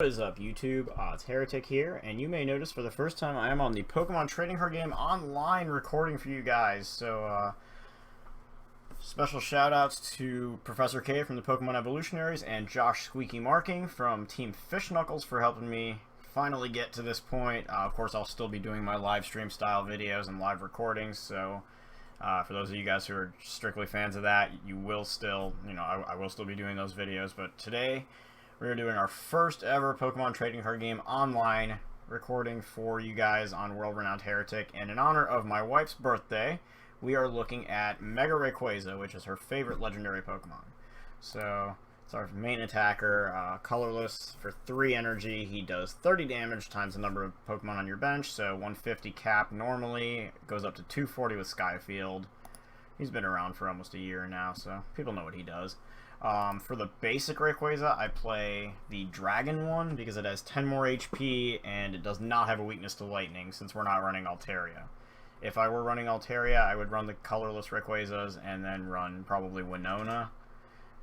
What is up, YouTube? It's Heretic here, and you may notice for the first time I am on the Pokemon Trading Card Game online recording for you guys. So, special shout-outs to Professor K from the Pokemon Evolutionaries and Josh Squeaky Marking from Team Fish Knuckles for helping me finally get to this point. Of course, I'll still be doing my live stream style videos and live recordings, so for those of you guys who are strictly fans of that, you will still, I will still be doing those videos, but today we're doing our first ever Pokemon Trading Card Game online recording for you guys on WorldRenownedHeretic, and in honor of my wife's birthday, we are looking at Mega Rayquaza, which is her favorite legendary Pokemon. So, it's our main attacker, colorless for 3 energy. He does 30 damage times the number of Pokemon on your bench, so 150 cap normally, goes up to 240 with Skyfield. He's been around for almost a year now, so people know what he does. For the basic Rayquaza, I play the Dragon one because it has 10 more HP and it does not have a weakness to lightning since we're not running Altaria. If I were running Altaria, I would run the colorless Rayquazas and then run probably Winona.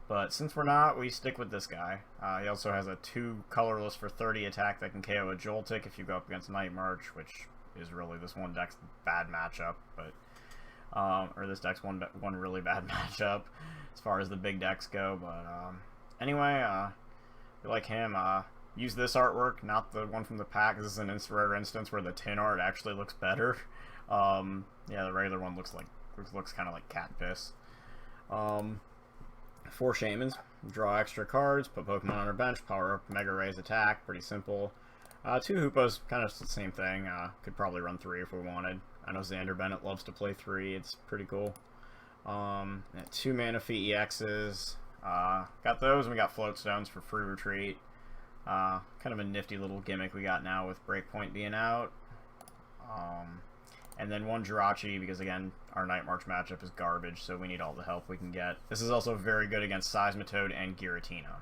But since we're not, we stick with this guy. He also has a 2 colorless for 30 attack that can KO a Joltik if you go up against Night March, which is really this one deck's bad matchup, but or this deck's one really bad matchup as far as the big decks go. But anyway, if you like him, use this artwork, not the one from the pack. This is an rare instance where the tin art actually looks better. Yeah, the regular one looks kind of like cat piss. 4 Shamans, draw extra cards, put Pokemon on our bench, power up Mega Ray's attack, pretty simple. 2 Hoopas, kind of the same thing. Could probably run 3 if we wanted. I know Xander Bennett loves to play 3, it's pretty cool. 2 Manaphy EXs, got those, and we got Float Stones for free retreat. Kind of a nifty little gimmick we got now with Breakpoint being out. And then 1 Jirachi, because again, our Night March matchup is garbage, so we need all the help we can get. This is also very good against Seismitoad and Giratina,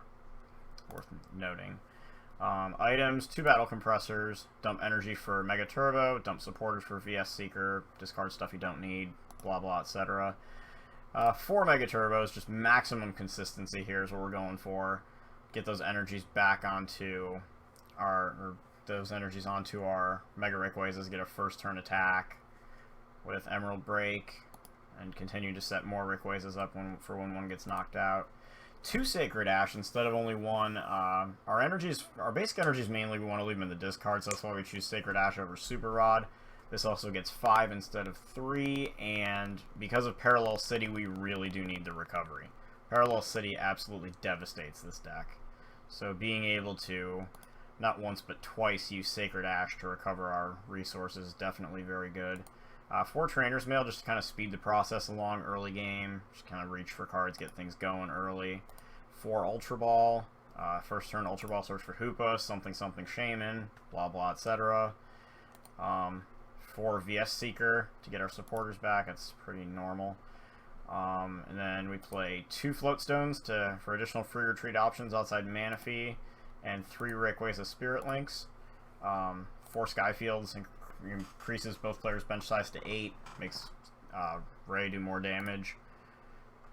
worth noting. Items, 2 Battle Compressors, dump energy for Mega Turbo, dump supporters for VS Seeker, discard stuff you don't need, blah blah, etc. 4 Mega Turbos, just maximum consistency here is what we're going for. Get those energies back onto our, onto our Mega Rayquazas, get a first turn attack with Emerald Break, and continue to set more Rayquazas up for when one gets knocked out. 2 Sacred Ash instead of only 1. Our basic energies mainly we want to leave them in the discard, so that's why we choose Sacred Ash over Super Rod. This also gets 5 instead of 3, and because of Parallel City, we really do need the recovery. Parallel City absolutely devastates this deck. So being able to, not once but twice, use Sacred Ash to recover our resources is definitely very good. 4 Trainer's Mail just to kind of speed the process along early game. Just kind of reach for cards, get things going early. 4 Ultra Ball. First turn Ultra Ball, search for Hoopa, something Shaman, blah blah, etc. 4 VS Seeker to get our supporters back. That's pretty normal. And then we play 2 Float Stones for additional free retreat options outside Manaphy, and 3 Rayquaza Spirit Links. 4 Skyfields increases both players' bench size to 8, makes Ray do more damage.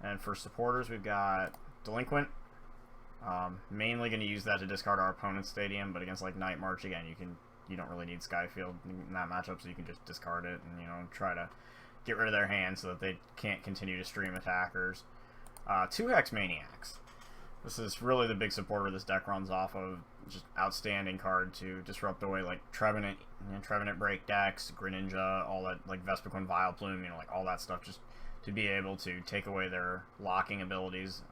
And for supporters, we've got Delinquent. Mainly going to use that to discard our opponent's stadium, but against like Night March, again, you don't really need Skyfield in that matchup, so you can just discard it and try to get rid of their hand so that they can't continue to stream attackers. 2 Hex Maniacs. This is really the big supporter this deck runs off of. Just outstanding card to disrupt the way like Trevenant break decks, Greninja, all that, like Vespiquen Vileplume, like all that stuff, just to be able to take away their locking abilities.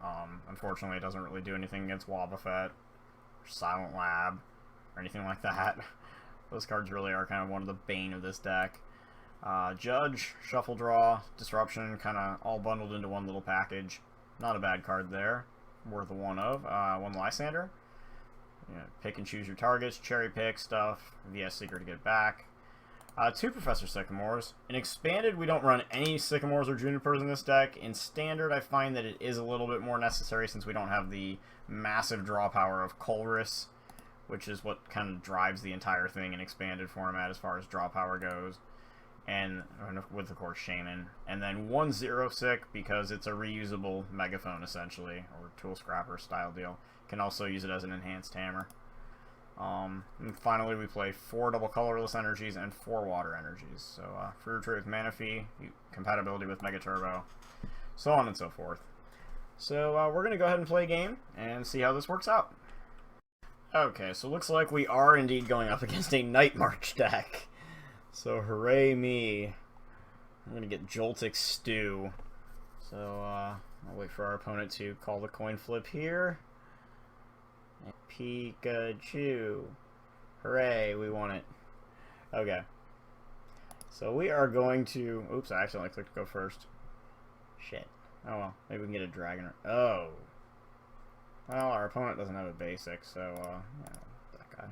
Unfortunately, it doesn't really do anything against Wobbuffet, or Silent Lab, or anything like that. Those cards really are kind of one of the bane of this deck. Judge, Shuffle Draw, Disruption, kind of all bundled into one little package. Not a bad card there. Worth a 1 of. 1 Lysander. Pick and choose your targets, cherry pick stuff, VS Seeker to get back. 2 Professor Sycamores. In Expanded, we don't run any Sycamores or Junipers in this deck. In Standard, I find that it is a little bit more necessary since we don't have the massive draw power of Colress, which is what kind of drives the entire thing in Expanded format as far as draw power goes. And with, of course, Shaman. And then 1 Zero Sick, because it's a reusable megaphone, essentially, or tool scrapper style deal. Can also use it as an enhanced hammer. And finally, we play 4 double colorless energies and 4 water energies. So, Fruit Tree with Manaphy, compatibility with Mega Turbo, so on and so forth. So, we're going to go ahead and play a game and see how this works out. Okay, so looks like we are indeed going up against a Night March deck. So, hooray me. I'm going to get Joltik Stew. So, I'll wait for our opponent to call the coin flip here. Pikachu. Hooray, we won it. Okay. So we are going to... Oops, I accidentally clicked go first. Shit. Oh well, maybe we can get a dragon. Oh. Well, our opponent doesn't have a basic, so, yeah, that guy.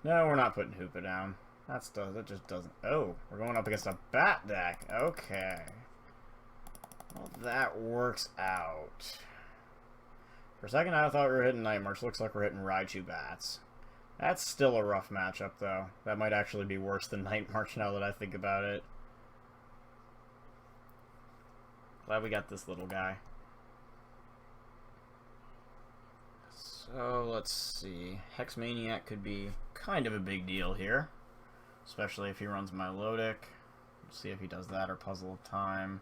No, we're not putting Hoopa down. That just doesn't... Oh, we're going up against a bat deck. Okay. Well, that works out. For a second, I thought we were hitting Night March. Looks like we're hitting Raichu Bats. That's still a rough matchup, though. That might actually be worse than Night March now that I think about it. Glad we got this little guy. So, let's see. Hex Maniac could be kind of a big deal here. Especially if he runs Milotic. We'll see if he does that or Puzzle of Time.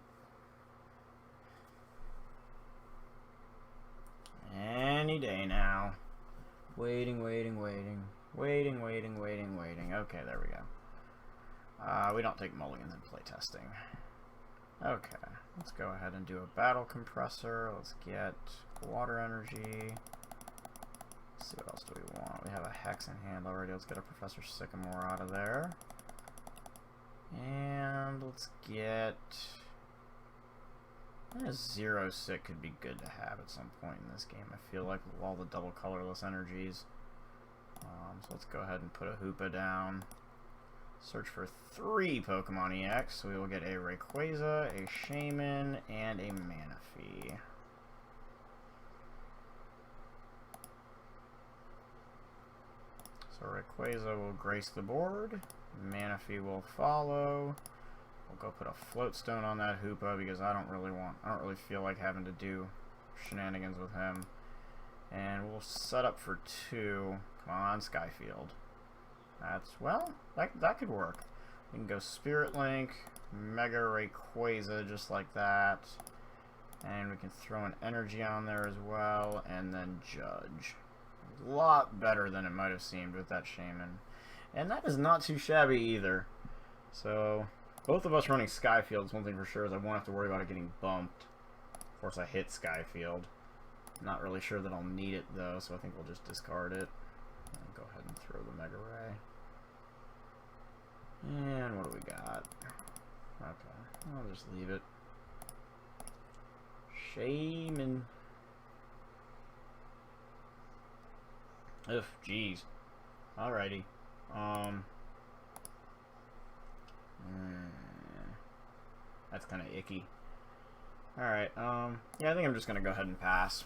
Any day now. Waiting. Okay, there we go. We don't take mulligans in playtesting. Okay, let's go ahead and do a battle compressor. Let's get water energy. Let's see what else do we want. We have a Hex in hand already. Let's get a Professor Sycamore out of there. And let's get... A Zero Sick could be good to have at some point in this game. I feel like with all the double colorless energies. So let's go ahead and put a Hoopa down. Search for 3 Pokemon EX. So we will get a Rayquaza, a Shaman, and a Manaphy. So Rayquaza will grace the board. Manaphy will follow. We'll go put a Float Stone on that Hoopa because I don't really feel like having to do shenanigans with him. And we'll set up for 2. Come on, Skyfield. Well, that could work. We can go Spirit Link, Mega Rayquaza just like that. And we can throw an energy on there as well, and then Judge. A lot better than it might have seemed with that Shaman. And that is not too shabby either. So... both of us running Skyfields, one thing for sure is I won't have to worry about it getting bumped. Of course, I hit Skyfield. Not really sure that I'll need it, though, so I think we'll just discard it. And go ahead and throw the Mega Ray. And what do we got? Okay, I'll just leave it. Shaman. Ugh, jeez. Alrighty. That's kind of icky. Alright, yeah, I think I'm just going to go ahead and pass.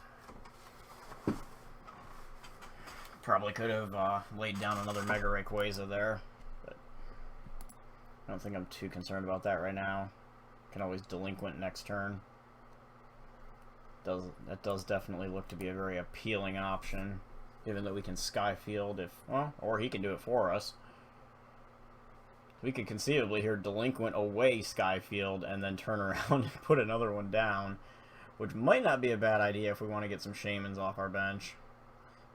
Probably could have laid down another Mega Rayquaza there, but I don't think I'm too concerned about that right now. Can always Delinquent next turn. That does definitely look to be a very appealing option, given that we can Skyfield if, well, or he can do it for us. We could conceivably hear Delinquent away Skyfield and then turn around and put another one down, which might not be a bad idea if we want to get some Shamans off our bench.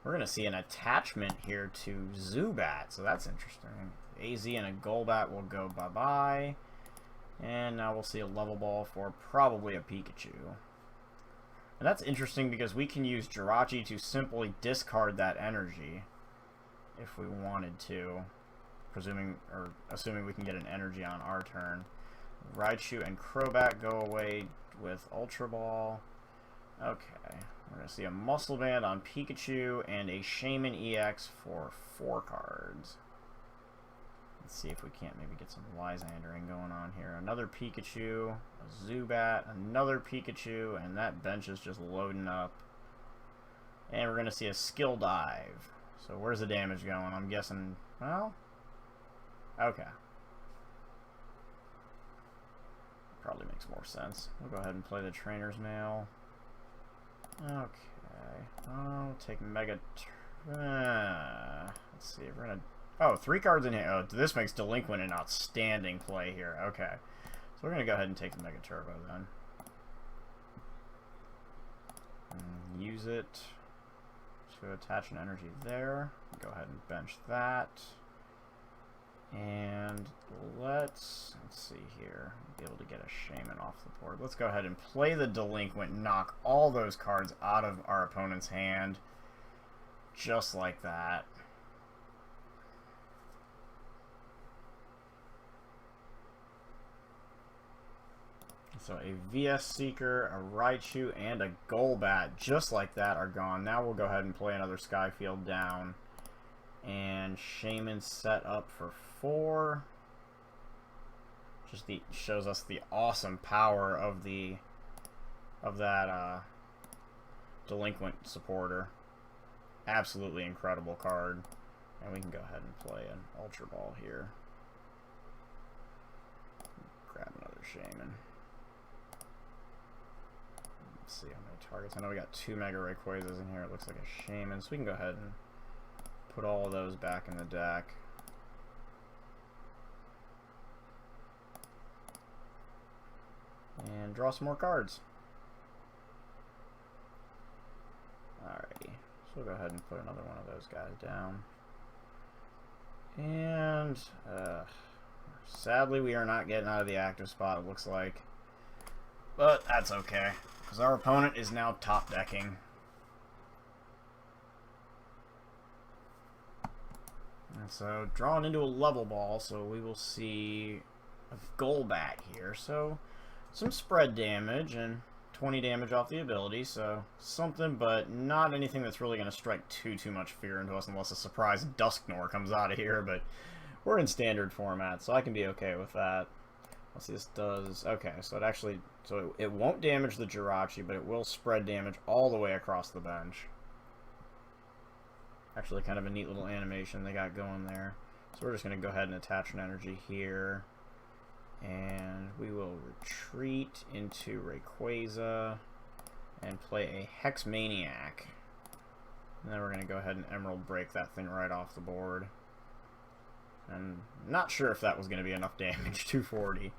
We're going to see an attachment here to Zubat, so that's interesting. AZ and a Golbat will go bye-bye. And now we'll see a Level Ball for probably a Pikachu. And that's interesting because we can use Jirachi to discard that energy if we wanted to. Assuming we can get an energy on our turn. Raichu and Crobat go away with Ultra Ball. Okay, we're going to see a Muscle Band on Pikachu and a Shaman EX for 4 cards. Let's see if we can't maybe get some Lysandering going on here. Another Pikachu, a Zubat, another Pikachu, and that bench is just loading up. And we're going to see a Skill Dive. So where's the damage going? I'm guessing, well... okay. Probably makes more sense. We'll go ahead and play the Trainer's Mail. Okay. I'll take Mega... see. We're gonna... Oh, 3 cards in here. Oh, this makes Delinquent an outstanding play here. Okay. So we're gonna go ahead and take the Mega Turbo then. And use it to attach an energy there. Go ahead and bench that. And let's see here. Be able to get a Shaman off the board. Let's go ahead and play the Delinquent, knock all those cards out of our opponent's hand. Just like that. So a VS Seeker, a Raichu, and a Golbat, just like that, are gone. Now we'll go ahead and play another Skyfield down. And Shaman set up for 4. Just shows us the awesome power of that Delinquent supporter. Absolutely incredible card. And we can go ahead and play an Ultra Ball here. Grab another Shaman. Let's see how many targets. I know we got 2 Mega Rayquazas in here. It looks like a Shaman, so we can go ahead and put all of those back in the deck. And draw some more cards. Alrighty. So we'll go ahead and put another one of those guys down. And sadly we are not getting out of the active spot, it looks like. But that's okay, because our opponent is now top decking. And so drawn into a level ball, so we will see a Golbat here. So some spread damage and 20 damage off the ability, so something, but not anything that's really going to strike too much fear into us unless a surprise Dusknoir comes out of here, but we're in standard format, so I can be okay with that. Let's see, this does... Okay, so it actually... So it won't damage the Jirachi, but it will spread damage all the way across the bench. Actually, kind of a neat little animation they got going there. So we're just going to go ahead and attach an energy here. And we will retreat into Rayquaza and play a Hex Maniac. And then we're going to go ahead and Emerald Break that thing right off the board. And not sure if that was going to be enough damage. 240.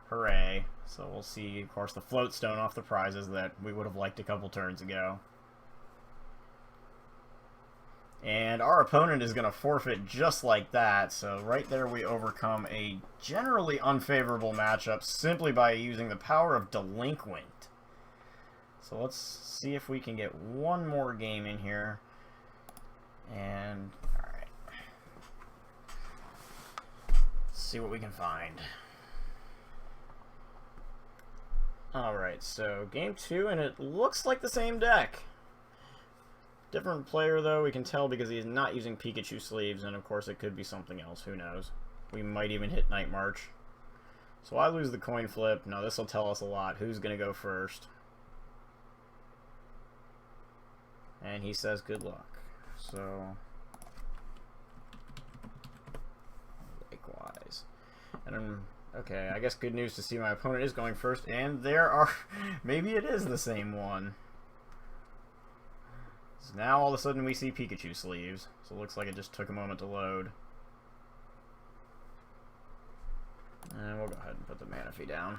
Hooray. So we'll see, of course, the Float Stone off the prizes that we would have liked a couple turns ago. And our opponent is going to forfeit just like that. So right there we overcome a generally unfavorable matchup simply by using the power of Delinquent. So let's see if we can get one more game in here. And, alright. See what we can find. Alright, so game 2, and it looks like the same deck. Different player, though, we can tell because he is not using Pikachu sleeves, and of course it could be something else, who knows. We might even hit Night March. So I lose the coin flip. Now this will tell us a lot. Who's going to go first? And he says good luck. So... likewise. And okay, I guess good news to see my opponent is going first, and there are... maybe it is the same one. So now all of a sudden we see Pikachu sleeves. So it looks like it just took a moment to load. And we'll go ahead and put the Manaphy down.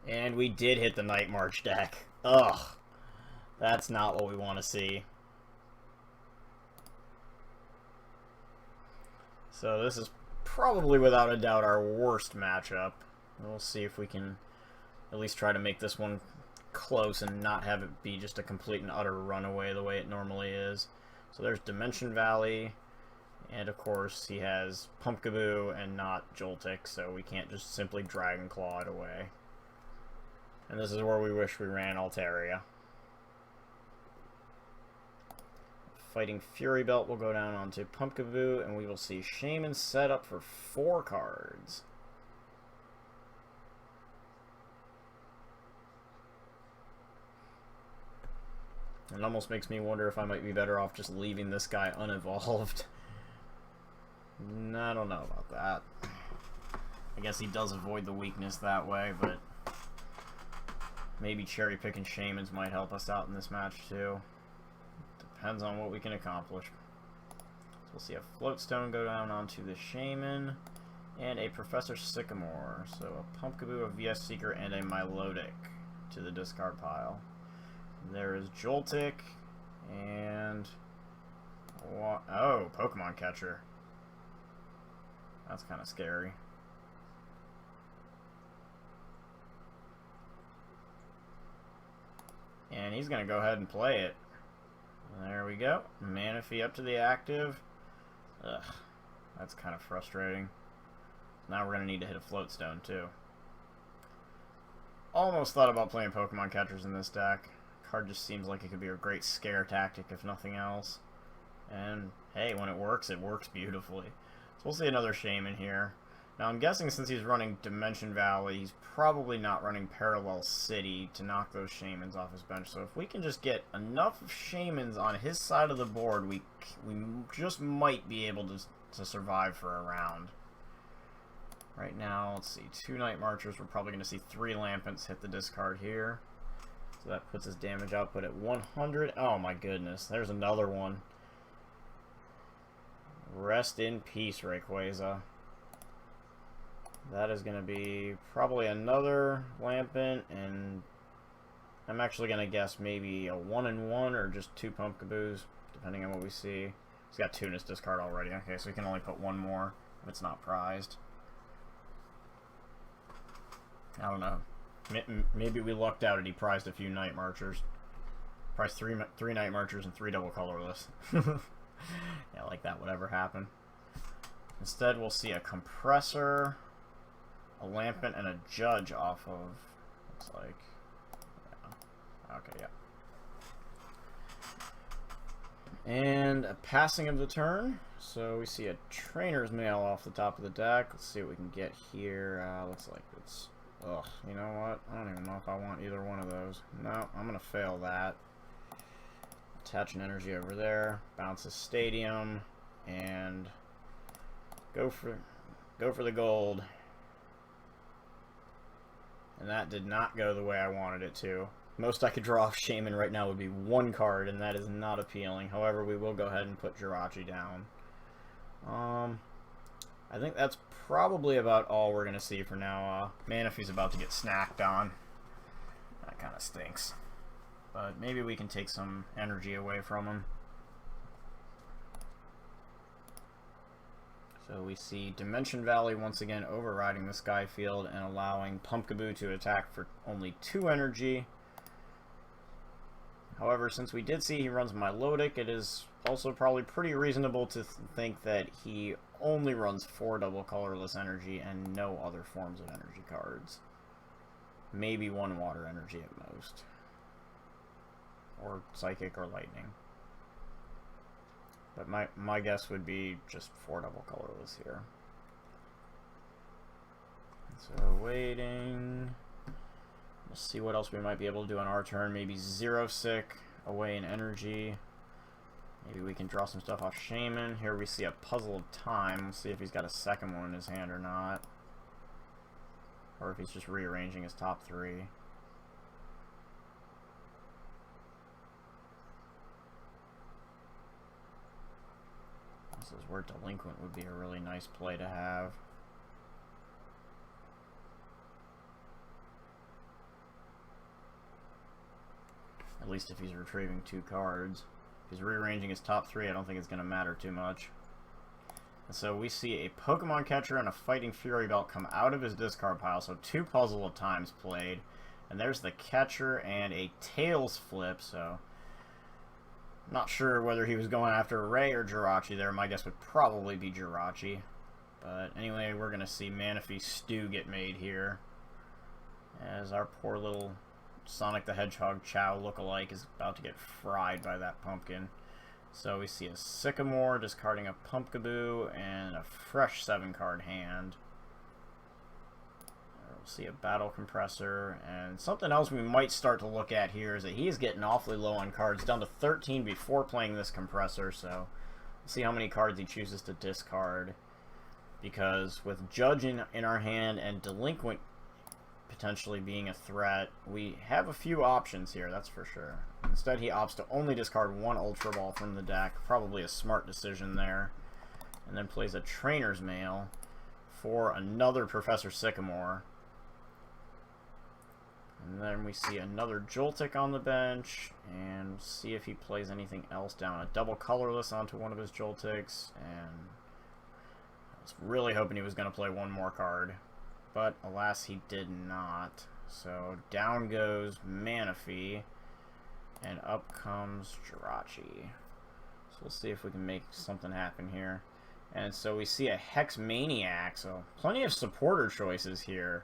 And we did hit the Night March deck. Ugh. That's not what we want to see. So this is probably without a doubt our worst matchup. We'll see if we can at least try to make this one close and not have it be just a complete and utter runaway the way it normally is. So there's Dimension Valley, and of course he has Pumpkaboo and not Joltik, so we can't just simply Dragon Claw it away. And this is where we wish we ran Altaria. Fighting Fury Belt will go down onto Pumpkaboo, and we will see Shaman set up for 4 cards. It almost makes me wonder if I might be better off just leaving this guy unevolved. I don't know about that. I guess he does avoid the weakness that way, but maybe cherry picking Shamans might help us out in this match too. Depends on what we can accomplish. We'll see a Floatstone go down onto the Shaman, and a Professor Sycamore. So a Pumpkaboo, a VS Seeker, and a Milotic to the discard pile. There is Joltik, and... oh, Pokemon Catcher. That's kind of scary. And he's going to go ahead and play it. There we go. Manaphy up to the active. Ugh, that's kind of frustrating. Now we're going to need to hit a Floatstone too. Almost thought about playing Pokemon Catchers in this deck. Card just seems like it could be a great scare tactic if nothing else. And hey, when it works beautifully. So we'll see another Shaman here. Now I'm guessing since he's running Dimension Valley, he's probably not running Parallel City to knock those Shamans off his bench. So if we can just get enough Shamans on his side of the board, we just might be able to survive for a round. Right now, let's see, 2 Night Marchers. We're probably going to see 3 Lampents hit the discard here. So that puts his damage output at 100. Oh my goodness, there's another one. Rest in peace, Rayquaza. That is going to be probably another Lampent, and I'm actually going to guess maybe a 1-in-1 or just 2 Pumpkaboos, depending on what we see. He's got 2 in his discard already. Okay, so he can only put 1 more if it's not prized. I don't know. Maybe we lucked out and he prized a few Night Marchers. Prized 3 Night Marchers and 3 double colorless. Yeah, like that would ever happen. Instead, we'll see a Compressor, a Lampent, and a Judge off of, looks like, yeah. Okay, yeah. And a passing of the turn. So we see a Trainer's Mail off the top of the deck. Let's see what we can get here. Looks like it's, ugh, you know what? I don't even know if I want either one of those. No, I'm going to fail that. Attach an energy over there. Bounces Stadium. And go for the gold. And that did not go the way I wanted it to. Most I could draw off Shaman right now would be 1 card, and that is not appealing. However, we will go ahead and put Jirachi down. I think that's probably about all we're going to see for now. Manaphy's about to get snacked on. That kind of stinks. But maybe we can take some energy away from him. So we see Dimension Valley once again overriding the Sky Field and allowing Pumpkaboo to attack for only 2 energy. However, since we did see he runs Milotic, it is also probably pretty reasonable to think that he only runs 4 double colorless energy and no other forms of energy cards. Maybe 1 water energy at most. Or Psychic or Lightning. But my guess would be just 4 double colorless here. So waiting. Let's see what else we might be able to do on our turn. Maybe Zero Sick away in energy. Maybe we can draw some stuff off Shaman. Here we see a Puzzle of Time. Let's see if he's got a second one in his hand or not. Or if he's just rearranging his top 3. This is where Delinquent would be a really nice play to have. At least if he's retrieving 2 cards. If he's rearranging his top 3, I don't think it's going to matter too much. And so we see a Pokemon Catcher and a Fighting Fury Belt come out of his discard pile. So 2 Puzzle of Times played. And there's the Catcher and a Tails Flip. So not sure whether he was going after Ray or Jirachi there. My guess would probably be Jirachi. But anyway, we're going to see Manaphy Stew get made here. As our poor little Sonic the Hedgehog Chow lookalike is about to get fried by that pumpkin. So we see a Sycamore discarding a Pumpkaboo and a fresh 7-card hand. We'll see a Battle Compressor, and something else we might start to look at here is that he is getting awfully low on cards, down to 13 before playing this Compressor, so we'll see how many cards he chooses to discard. Because with Judge in our hand and Delinquent potentially being a threat, we have a few options here, that's for sure. Instead, he opts to only discard 1 Ultra Ball from the deck. Probably a smart decision there. and then plays a Trainer's Mail for another Professor Sycamore. And then we see another Joltik on the bench, and see if he plays anything else down. A double colorless onto one of his Joltiks, and I was really hoping he was going to play one more card, but alas he did not. So down goes Manaphy, and up comes Jirachi. So we'll see if we can make something happen here. And so we see a Hex Maniac, so plenty of supporter choices here.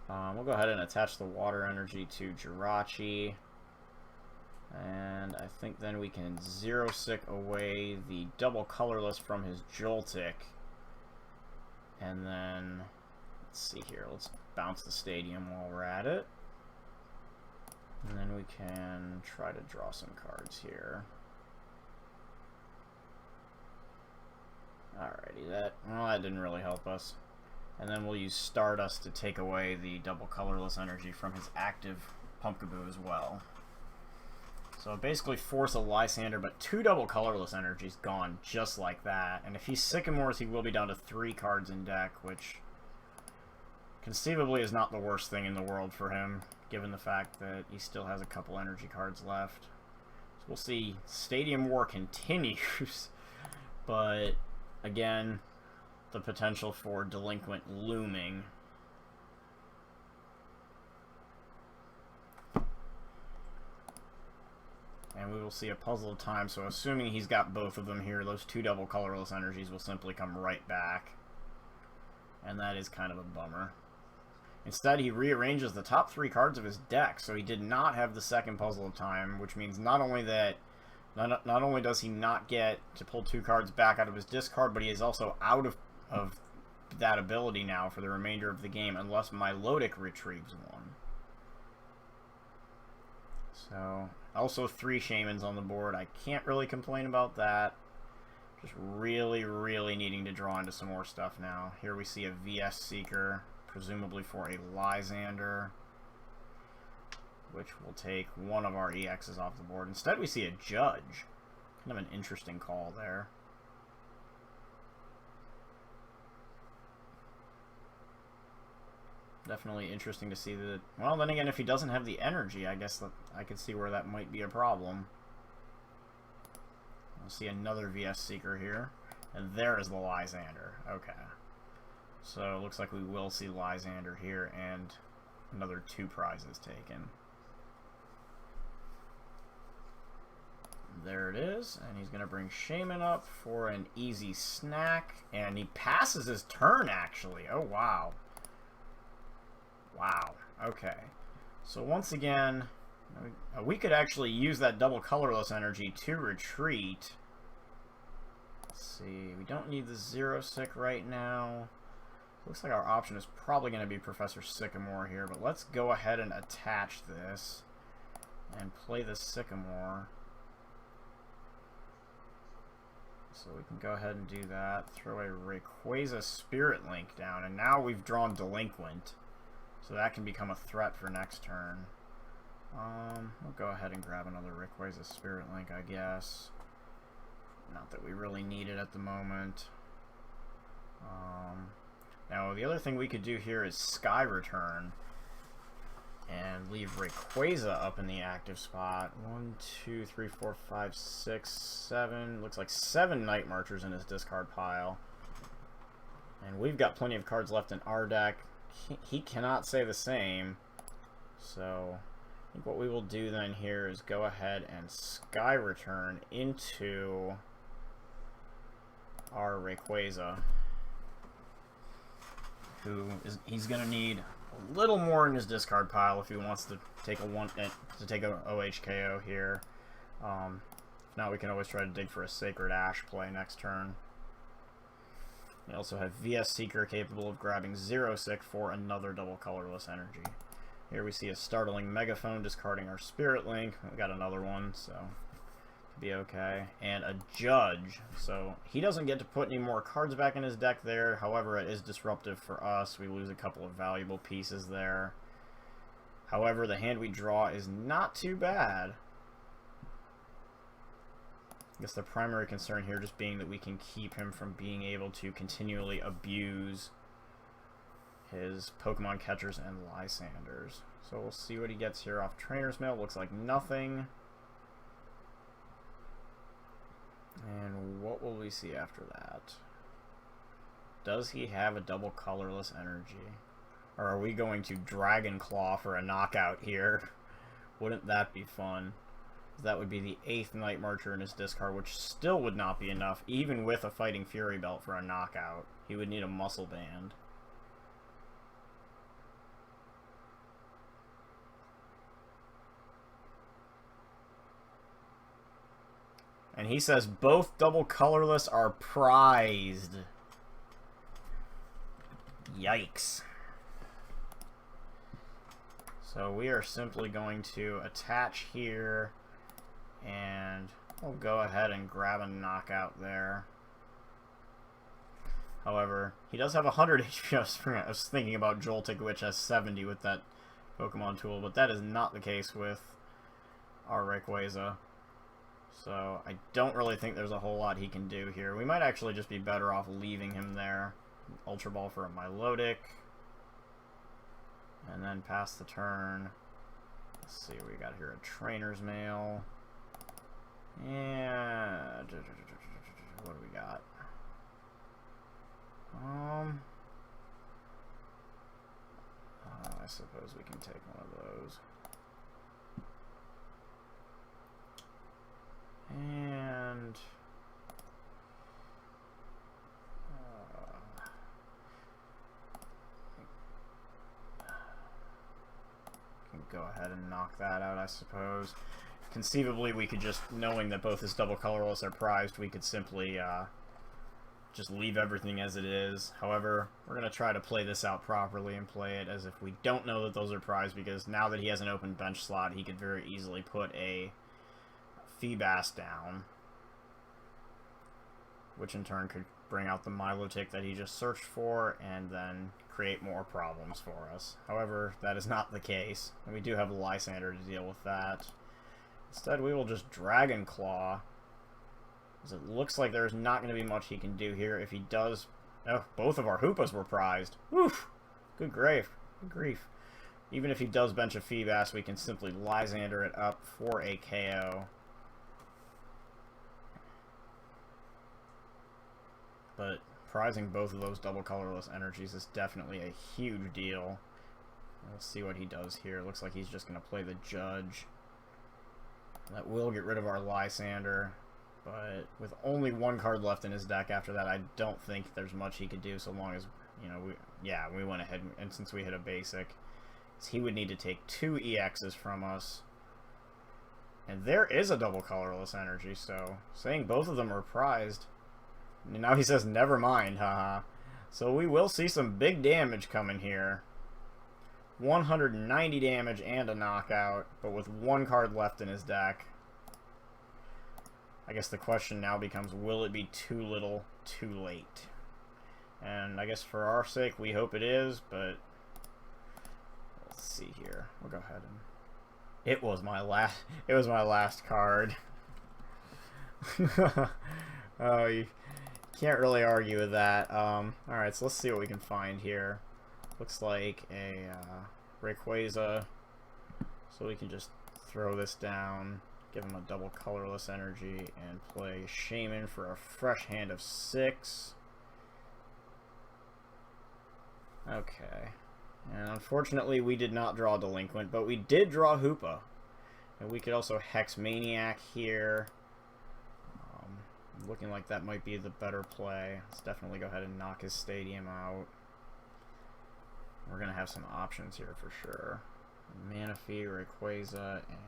We'll go ahead and attach the water energy to Jirachi. And I think then we can zero sick away the double colorless from his Joltik. And then, let's see here, let's bounce the stadium while we're at it. And then we can try to draw some cards here. Alrighty, that didn't really help us. And then we'll use Stardust to take away the double colorless energy from his active Pumpkaboo as well. So basically force a Lysander, but 2 double colorless energies gone just like that. And if he Sycamores, he will be down to 3 cards in deck, which conceivably is not the worst thing in the world for him, given the fact that he still has a couple energy cards left. So we'll see Stadium War continues, but again, the potential for Delinquent looming. And we will see a Puzzle of Time, so assuming he's got both of them here, those 2 double colorless energies will simply come right back. And that is kind of a bummer. Instead, he rearranges the top 3 cards of his deck, so he did not have the second Puzzle of Time, which means not only does he not get to pull 2 cards back out of his discard, but he is also out of that ability now for the remainder of the game, unless Milotic retrieves one. So, also 3 Shamans on the board. I can't really complain about that. Just really, really needing to draw into some more stuff now. Here we see a VS Seeker, presumably for a Lysander, which will take one of our EXs off the board. Instead, we see a Judge. Kind of an interesting call there. Definitely interesting to see that. Well, then again, if he doesn't have the energy, I guess that I could see where that might be a problem. We'll see another VS Seeker here. And there is the Lysander. Okay. So it looks like we will see Lysander here and another 2 prizes taken. There it is. And he's going to bring Shaman up for an easy snack. And he passes his turn, actually. Oh, wow. Wow. Okay. So once again, we could actually use that double colorless energy to retreat. Let's see. We don't need the 0 sick right now. Looks like our option is probably going to be Professor Sycamore here, but let's go ahead and attach this and play the Sycamore. So we can go ahead and do that. Throw a Rayquaza Spirit Link down, and now we've drawn Delinquent. So that can become a threat for next turn. We'll go ahead and grab another Rayquaza Spirit Link, I guess. Not that we really need it at the moment. Now, the other thing we could do here is Sky Return and leave Rayquaza up in the active spot. 1, 2, 3, 4, 5, 6, 7. Looks like 7 Night Marchers in his discard pile. And we've got plenty of cards left in our deck. He cannot say the same. So I think what we will do then here is go ahead and Sky Return into our Rayquaza, he's going to need a little more in his discard pile if he wants to take a OHKO here. If not, we can always try to dig for a Sacred Ash play next turn. We also have VS Seeker capable of grabbing 0 sick for another double colorless energy. Here we see a Startling Megaphone discarding our Spirit Link. We got another one, so be okay. And a Judge. So he doesn't get to put any more cards back in his deck there. However, it is disruptive for us. We lose a couple of valuable pieces there. However, the hand we draw is not too bad. I guess the primary concern here just being that we can keep him from being able to continually abuse his Pokemon catchers and Lysanders. So we'll see what he gets here off Trainer's Mail. Looks like nothing. And what will we see after that? Does he have a double colorless energy? Or are we going to Dragon Claw for a knockout here? Wouldn't that be fun? That would be the 8th Night Marcher in his discard, which still would not be enough, even with a Fighting Fury Belt for a knockout. He would need a Muscle Band. And he says both double colorless are prized. Yikes. So we are simply going to attach here, and we'll go ahead and grab a knockout there. However, he does have 100 HP. I was thinking about Joltik, which has 70 with that Pokemon tool, but that is not the case with our Rayquaza. So I don't really think there's a whole lot he can do here. We might actually just be better off leaving him there. Ultra Ball for a Milotic. And then pass the turn. Let's see what we got here. A Trainer's Mail. Yeah. What do we got? I suppose we can take one of those. And can go ahead and knock that out, I suppose. Conceivably, we could just, knowing that both his double colorless are prized, we could simply just leave everything as it is. However, we're going to try to play this out properly and play it as if we don't know that those are prized, because now that he has an open bench slot, he could very easily put a Feebas down, which in turn could bring out the Milotic that he just searched for and then create more problems for us. However, that is not the case, and we do have Lysander to deal with that. Instead, we will just Dragon Claw, because it looks like there's not going to be much he can do here. If he does... Oh, both of our Hoopas were prized. Woof! Good grief. Good grief. Even if he does bench a Feebas, we can simply Lysander it up for a KO. But prizing both of those double colorless energies is definitely a huge deal. Let's see what he does here. Looks like he's just going to play the Judge. That will get rid of our Lysander, but with only one card left in his deck after that, I don't think there's much he could do, so long as, you know, we went ahead, and since we hit a basic, he would need to take 2 EXs from us. And there is a double colorless energy, so saying both of them are prized. And now he says, never mind, haha. So we will see some big damage coming here. 190 damage and a knockout, but with one card left in his deck. I guess the question now becomes, will it be too little, too late? And I guess for our sake, we hope it is, but let's see here. We'll go ahead and... It was my last card. Oh, you can't really argue with that. Alright, so let's see what we can find here. Looks like a Rayquaza, so we can just throw this down, give him a double colorless energy, and play Shaman for a fresh hand of 6. Okay. And unfortunately, we did not draw Delinquent, but we did draw Hoopa. And we could also Hex Maniac here. Looking like that might be the better play. Let's definitely go ahead and knock his Stadium out. We're going to have some options here for sure. Manaphy, Rayquaza, and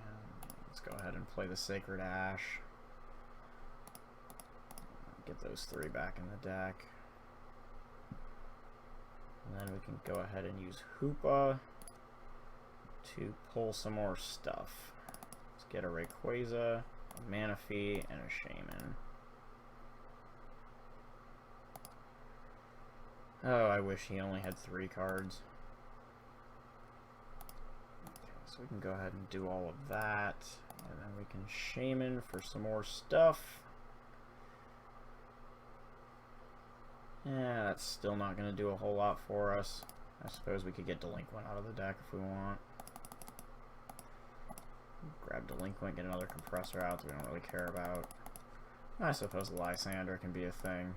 let's go ahead and play the Sacred Ash. Get those 3 back in the deck. And then we can go ahead and use Hoopa to pull some more stuff. Let's get a Rayquaza, a Manaphy, and a Shaman. Oh, I wish he only had 3 cards. Okay, so we can go ahead and do all of that. And then we can Shaman for some more stuff. That's still not going to do a whole lot for us. I suppose we could get Delinquent out of the deck if we want. Grab Delinquent, get another Compressor out that we don't really care about. I suppose Lysander can be a thing.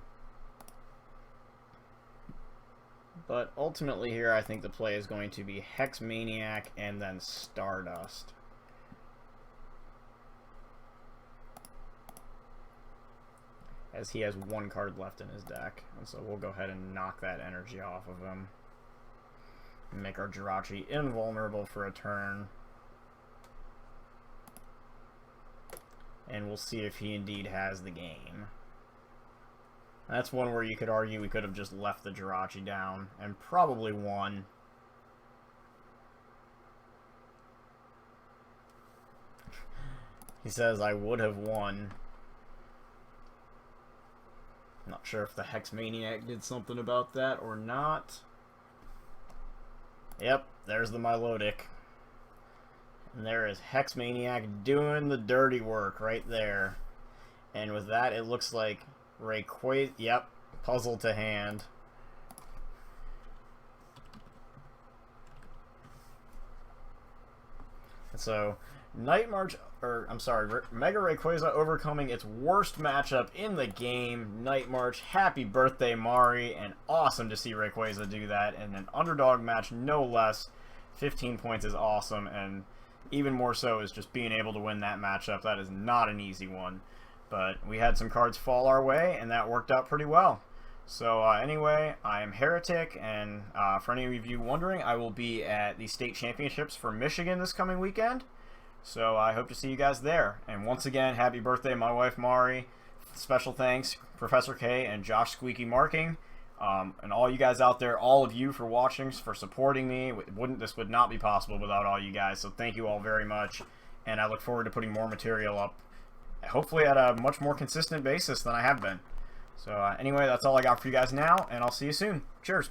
But ultimately here, I think the play is going to be Hex Maniac and then Stardust. As he has one card left in his deck. And so we'll go ahead and knock that energy off of him. And make our Jirachi invulnerable for a turn. And we'll see if he indeed has the game. That's one where you could argue we could have just left the Jirachi down and probably won. He says I would have won. Not sure if the Hex Maniac did something about that or not. Yep, there's the Milotic. And there is Hex Maniac doing the dirty work right there. And with that, it looks like Rayquaza, yep, puzzle to hand. So, Mega Rayquaza overcoming its worst matchup in the game. Night March, happy birthday, Mari, and awesome to see Rayquaza do that in an underdog match, no less. 15 points is awesome, and even more so is just being able to win that matchup. That is not an easy one. But we had some cards fall our way, and that worked out pretty well. So anyway, I am Heretic, and for any of you wondering, I will be at the state championships for Michigan this coming weekend. So I hope to see you guys there. And once again, happy birthday, my wife Mari. Special thanks, Professor K and Josh Squeaky Marking. And all you guys out there, all of you for watching, for supporting me. This would not be possible without all you guys. So thank you all very much. And I look forward to putting more material up, hopefully at a much more consistent basis than I have been. So anyway, that's all I got for you guys now, and I'll see you soon. Cheers.